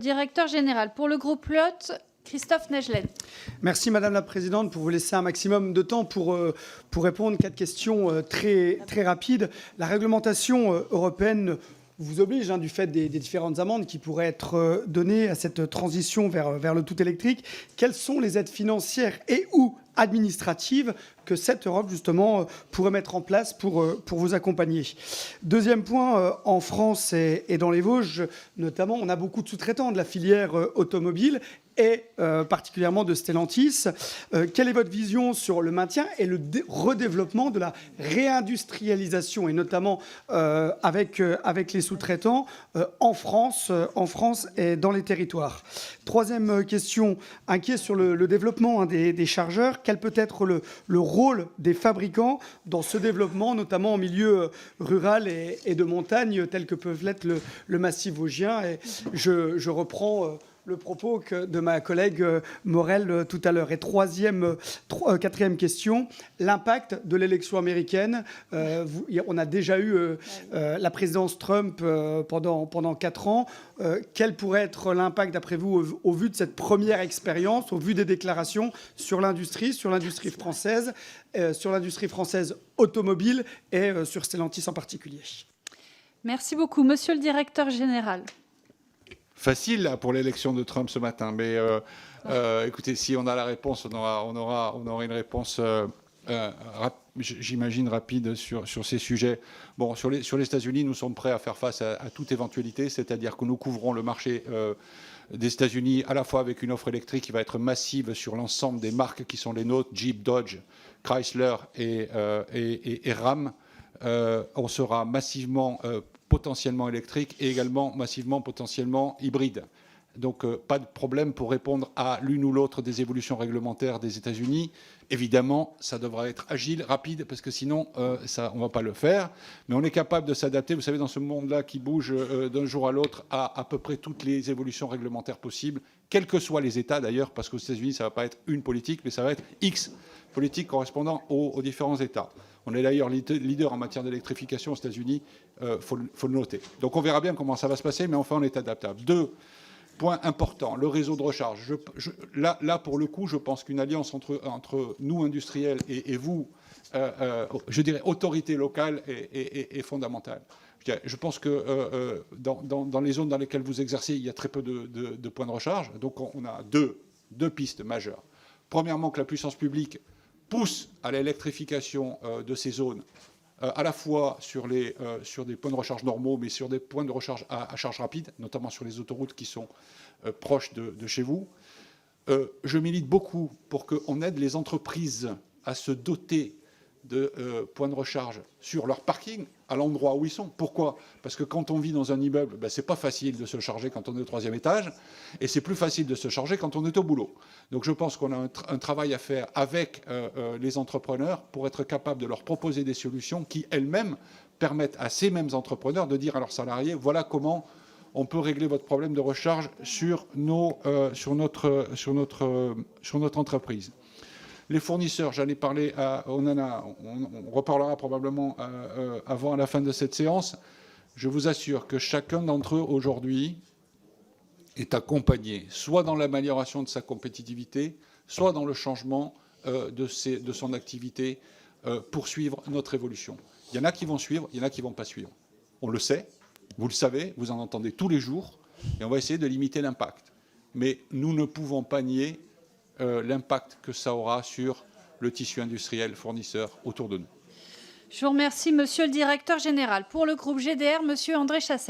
Directeur général pour le groupe LOT, Christophe Negelen. Merci Madame la Présidente pour vous laisser un maximum de temps pour répondre. 4 questions très rapides. La réglementation européenne vous oblige, du fait des différentes amendes qui pourraient être données à cette transition vers le tout électrique. Quelles sont les aides financières et ou administratives que cette Europe, justement, pourrait mettre en place pour vous accompagner? Deuxième point, en France et dans les Vosges, notamment, on a beaucoup de sous-traitants de la filière automobile et particulièrement de Stellantis. Quelle est votre vision sur le maintien et le redéveloppement de la réindustrialisation, et notamment avec les sous-traitants en France et dans les territoires? Troisième question, inquiet sur le développement des chargeurs. Quel peut être le rôle des fabricants dans ce développement, notamment en milieu rural et de montagne, tel que peuvent l'être le massif vosgien? Et je reprends le propos de ma collègue Morel tout à l'heure. Et quatrième question, l'impact de l'élection américaine. On a déjà eu la présidence Trump pendant 4 ans. Quel pourrait être l'impact, d'après vous, au vu de cette première expérience, au vu des déclarations sur l'industrie française automobile et sur Stellantis en particulier? Merci beaucoup. Monsieur le directeur général. Facile là, pour l'élection de Trump ce matin, mais écoutez, si on a la réponse, on aura une réponse, j'imagine, rapide sur ces sujets. Bon, sur les États-Unis, nous sommes prêts à faire face à toute éventualité, c'est-à-dire que nous couvrons le marché des États-Unis à la fois avec une offre électrique qui va être massive sur l'ensemble des marques qui sont les nôtres, Jeep, Dodge, Chrysler et Ram. On sera massivement potentiellement électrique et également massivement potentiellement hybride. Donc pas de problème pour répondre à l'une ou l'autre des évolutions réglementaires des États-Unis. Évidemment, ça devra être agile, rapide, parce que sinon, on ne va pas le faire. Mais on est capable de s'adapter. Vous savez, dans ce monde-là qui bouge d'un jour à l'autre à peu près toutes les évolutions réglementaires possibles, quels que soient les États d'ailleurs, parce qu'aux États-Unis, ça ne va pas être une politique, mais ça va être X politiques correspondant aux différents États. On est d'ailleurs leader en matière d'électrification aux États-Unis, faut le noter. Donc on verra bien comment ça va se passer, mais enfin on est adaptable. 2 points importants, le réseau de recharge. Là, pour le coup, je pense qu'une alliance entre nous, industriels, et vous, je dirais autorité locale, est fondamentale. Je pense que dans les zones dans lesquelles vous exercez, il y a très peu de points de recharge. Donc on a deux pistes majeures. Premièrement, que la puissance publique pousse à l'électrification de ces zones, à la fois sur des points de recharge normaux, mais sur des points de recharge à charge rapide, notamment sur les autoroutes qui sont proches de chez vous. Je milite beaucoup pour qu'on aide les entreprises à se doter de points de recharge sur leur parking, à l'endroit où ils sont. Pourquoi? Parce que quand on vit dans un immeuble, c'est pas facile de se charger quand on est au 3e étage, et c'est plus facile de se charger quand on est au boulot. Donc je pense qu'on a un travail à faire avec les entrepreneurs pour être capable de leur proposer des solutions qui, elles-mêmes, permettent à ces mêmes entrepreneurs de dire à leurs salariés, voilà comment on peut régler votre problème de recharge sur notre entreprise. Les fournisseurs, j'en ai parlé, on reparlera probablement avant la fin de cette séance. Je vous assure que chacun d'entre eux aujourd'hui est accompagné, soit dans l'amélioration de sa compétitivité, soit dans le changement de son activité pour suivre notre évolution. Il y en a qui vont suivre, il y en a qui ne vont pas suivre. On le sait, vous le savez, vous en entendez tous les jours, et on va essayer de limiter l'impact. Mais nous ne pouvons pas nier l'impact que ça aura sur le tissu industriel fournisseur autour de nous. Je vous remercie, monsieur le directeur général. Pour le groupe GDR, monsieur André Chassaigne.